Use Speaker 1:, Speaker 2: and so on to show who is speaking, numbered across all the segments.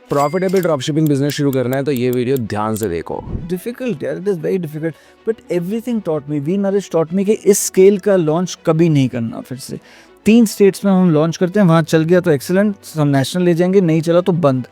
Speaker 1: Profitable dropshipping business शुरू करना है तो ये वीडियो ध्यान से देखो।
Speaker 2: डिफिकल्ट यार, it is very difficult, but everything taught me, we nourish taught me कि इस स्केल का लॉन्च कभी नहीं करना। फिर से 3 स्टेट्स में हम लॉन्च करते हैं, वहाँ चल गया तो एक्सेलेंट, हम नेशनल ले जाएंगे, नहीं चला तो बंद।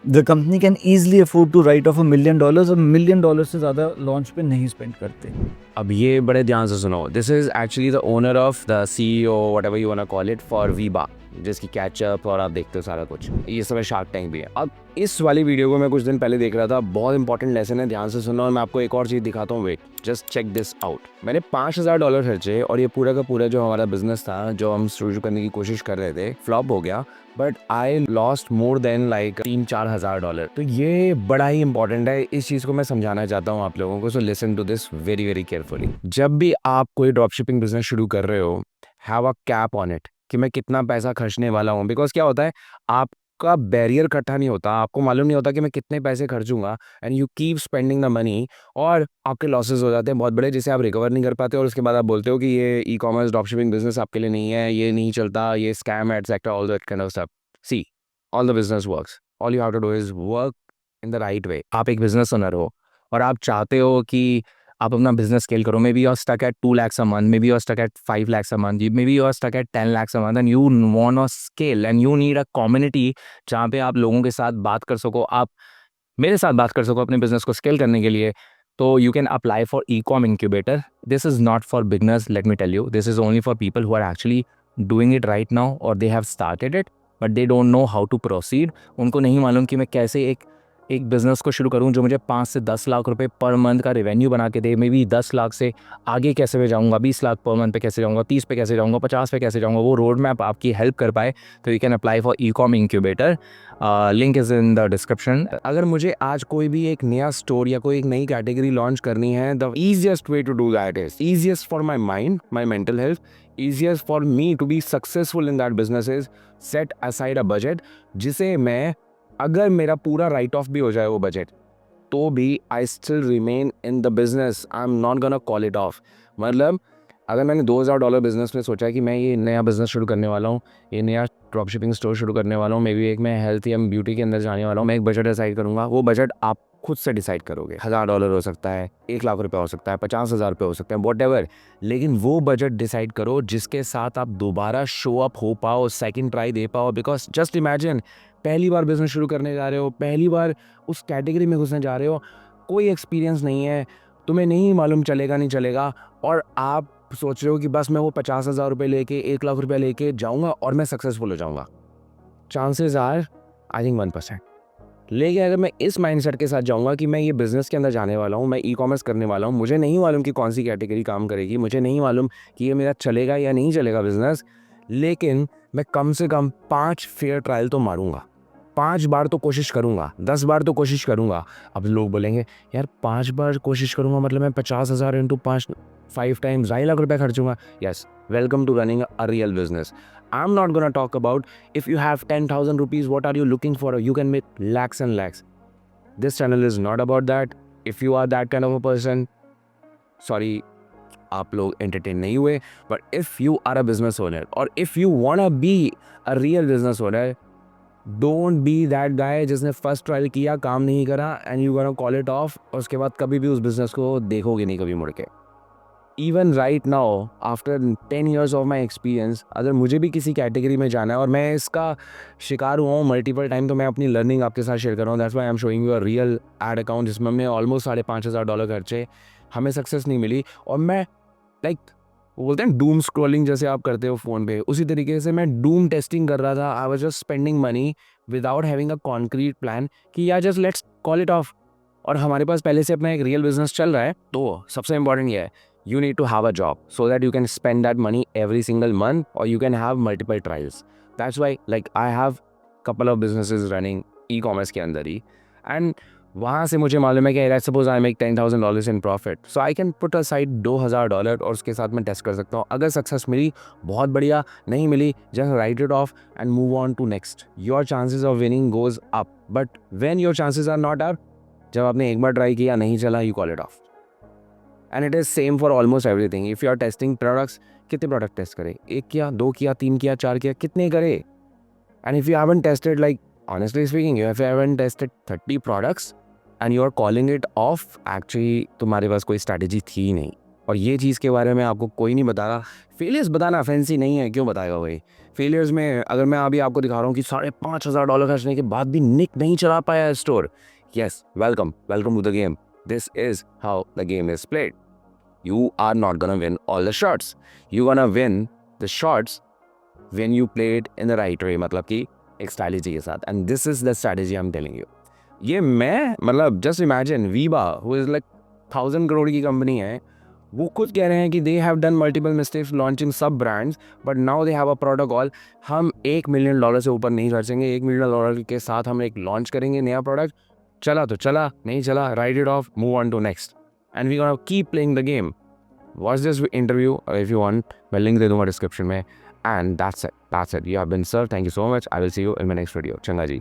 Speaker 2: The company can easily afford to write off $1 million, और $1 million से ज़्यादा लॉन्च पे नहीं स्पेंड करते।
Speaker 1: अब ये बड़े ध्यान से सुनो। This is actually the owner of the CEO, whatever you want to call it, for वीबा, जिसकी कैचअप और आप देखते हो सारा कुछ, ये सब शार्क टैंक भी है। अब इस वाली वीडियो को मैं कुछ दिन पहले देख रहा था, बहुत इंपॉर्टेंट लेसन है, ध्यान से सुनो। और मैं आपको एक और चीज़ दिखाता हूँ, wait, just check this out. मैंने $5000 खर्चे और ये पूरा का पूरा जो हमारा बिजनेस था, जो हम शुरू करने की कोशिश कर रहे थे, फ्लॉप हो गया। But I lost more than like $3-4 हज़ार। तो ये बड़ा ही इंपॉर्टेंट है, इस चीज़ को मैं समझाना चाहता हूँ आप लोगों को। So listen to this very very carefully. जब भी आप कोई ड्रॉपशिपिंग बिजनेस शुरू कर रहे हो, have a cap on it कि मैं कितना पैसा खर्चने वाला हूँ। बिकॉज क्या होता है, आपका बैरियर इकट्ठा नहीं होता, आपको मालूम नहीं होता कि मैं कितने पैसे खर्चूंगा, and you keep spending the money, और आपके लॉसेस हो जाते हैं बहुत बड़े, जिसे आप रिकवर नहीं कर पाते। और उसके बाद आप बोलते हो कि ये ई कॉमर्स ड्रॉपशिपिंग बिजनेस आपके लिए नहीं है, ये नहीं चलता, ये scam etcetera, all that kind of stuff. See, all the business works, all you have to do is work in the right way. आप एक बिजनेस ओनर हो और आप चाहते हो कि आप अपना बिजनेस स्केल करो। Maybe you are stuck at 2 lakhs a month, maybe you are stuck at 5 lakhs a month, maybe you are stuck at 10 lakhs a month, and you want to scale and you need a community जहाँ पे आप लोगों के साथ बात कर सको, आप मेरे साथ बात कर सको अपने बिजनेस को स्केल करने के लिए। तो you can apply for ecom incubator. This is not for beginners, let me tell you, this is only for people who are actually doing it right now, और they have started it but they don't know how to proceed. उनको नहीं मालूम कि मैं कैसे एक business को शुरू करूं जो मुझे 5 से 10 लाख रुपए पर मंथ का रेवेन्यू बना के दे। मे बी 10 लाख से आगे कैसे मैं जाऊंगा, 20 लाख पर मंथ पे कैसे जाऊंगा, 30 पे कैसे जाऊंगा, 50 पे कैसे जाऊंगा, वो रोड मैप आपकी हेल्प कर पाए। तो you can apply for ecom incubator, link is in the description. अगर मुझे आज कोई भी एक नया स्टोर या कोई एक नई कैटेगरी लॉन्च करनी है, the easiest way to do that is easiest for my mind, my mental health, easiest for me to be successful in that business is set aside a budget, जिसे मैं, अगर मेरा पूरा राइट ऑफ भी हो जाए वो बजट, तो भी I still remain in the business, I am not gonna call it of. मतलब अगर मैंने $2000 बिजनेस में सोचा है कि मैं ये नया बिजनेस शुरू करने वाला हूँ, ये नया ड्रॉपशिपिंग स्टोर शुरू करने वाला हूँ, मे बी एक मैं हेल्थ या ब्यूटी के अंदर जाने वाला हूँ, मैं एक बजट डिसाइड करूँगा। वो बजट आप खुद से डिसाइड करोगे, $1000 हो सकता है, 1 लाख रुपए हो सकता है, 50,000 रुपये हो सकते हैं, वॉट एवर। लेकिन वो बजट डिसाइड करो जिसके साथ आप दोबारा शो अप हो पाओ, सेकंड ट्राई दे पाओ। बिकॉज जस्ट इमेजिन, पहली बार बिजनेस शुरू करने जा रहे हो, पहली बार उस कैटेगरी में घुसने जा रहे हो, कोई एक्सपीरियंस नहीं है, तुम्हें नहीं मालूम चलेगा नहीं चलेगा, और आप सोच रहे हो कि बस मैं वो 50,000 रुपये लेके, 1 लाख रुपये लेके जाऊंगा और मैं सक्सेसफुल हो जाऊंगा। Chances are I think 1%। लेकिन अगर मैं इस माइंडसेट के साथ जाऊंगा कि मैं ये बिज़नेस के अंदर जाने वाला हूँ, मैं ई कॉमर्स करने वाला हूँ, मुझे नहीं मालूम कि कौन सी कैटेगरी काम करेगी, मुझे नहीं मालूम कि ये मेरा चलेगा या नहीं चलेगा बिजनेस, लेकिन मैं कम से कम 5 फेयर ट्रायल तो मारूंगा, 5 बार तो कोशिश करूंगा, 10 बार तो कोशिश करूंगा। अब लोग बोलेंगे यार 5 बार कोशिश करूंगा मतलब मैं 50,000 इंटू 5 टाइम्स 2.5 लाख रुपये खर्चूंगा। Yes, welcome to running a real business. I am not gonna talk about if you have 10,000 rupees, what are you looking for? You can make lakhs and lakhs. This channel is not about that. If you are that kind of a person, sorry, आप लोग entertain नहीं हुए. But if you are a business owner, or if you wanna be a real business owner, don't be that guy जिसने first trial किया, काम नहीं करा, and you gonna call it off, और उसके बाद कभी भी उस business को देखोगे नहीं कभी मुड़ के। Even right now, after 10 years of my experience, अगर मुझे भी किसी कैटेगरी में जाना है, और मैं इसका शिकार हुआ हूँ मल्टीपल टाइम, तो मैं अपनी लर्निंग आपके साथ शेयर कर रहा हूँ। That's why I am showing you a real ad account, जिसमें हमने ऑलमोस्ट $5,500 खर्चे, हमें सक्सेस नहीं मिली। और मैं लाइक वो बोलते हैं डूम स्क्रॉलिंग, जैसे आप करते हो फ़ोन पे, उसी तरीके से मैं डूम टेस्टिंग कर रहा था। I was just spending money without having a concrete plan कि यार just let's call it of. और हमारे पास पहले से अपना एक रियल बिजनेस चल रहा है, तो सबसे इंपॉर्टेंट ये है, you need to have a job so that you can spend that money every single month, or you can have multiple trials. That's why like I have couple of businesses running e-commerce के अंदर ही, and वहाँ से मुझे मालूम है कि let's suppose I make $10,000 in profit, so I can put aside $2,000 और उसके साथ मैं टेस्ट कर सकता हूँ। अगर सक्सेस मिली बहुत बढ़िया, नहीं मिली just write it off and move on to next. Your chances of winning goes up, but when your chances are not up, जब आपने एक बार ट्राई किया नहीं चला, you call it off. And it is same for almost everything. If you are testing products, कितने product test करें? 1 किया, 2 किया, 3 किया, 4 किया, कितने करे? And if you haven't tested, like honestly speaking, you haven't tested 30 products and you are calling it off, actually तुम्हारे पास कोई strategy थी ही नहीं, और ये चीज़ के बारे में आपको कोई नहीं बता रहा। फेलियर्स बताना फैंसी नहीं है, क्यों बताएगा भाई? फेलियर्स में अगर मैं अभी आपको दिखा रहा हूँ कि $5,500 खर्चने के बाद भी निक नहीं चला पाया store, yes, welcome to the game. This is how the game is played. You are not gonna win all the shots. You gonna win the shots when you play it in the right way, मतलब कि एक strategy के साथ. And this is the strategy I'm telling you. ये मैं मतलब just imagine Viva, who is like 1,000 crore की company है, वो खुद कह रहे हैं कि they have done multiple mistakes launching sub brands, but now they have a protocol. हम $1 मिलियन से ऊपर नहीं खर्चेंगे, $1 मिलियन के साथ हम एक लॉन्च करेंगे नया प्रोडक्ट, चला तो चला, नहीं चला, write it off, move on to next. And we're gonna keep playing the game. Watch this interview if you want. मैं link दे दूँगा description में. And that's it. You have been served. Thank you so much. I will see you in my next video. चंगा जी.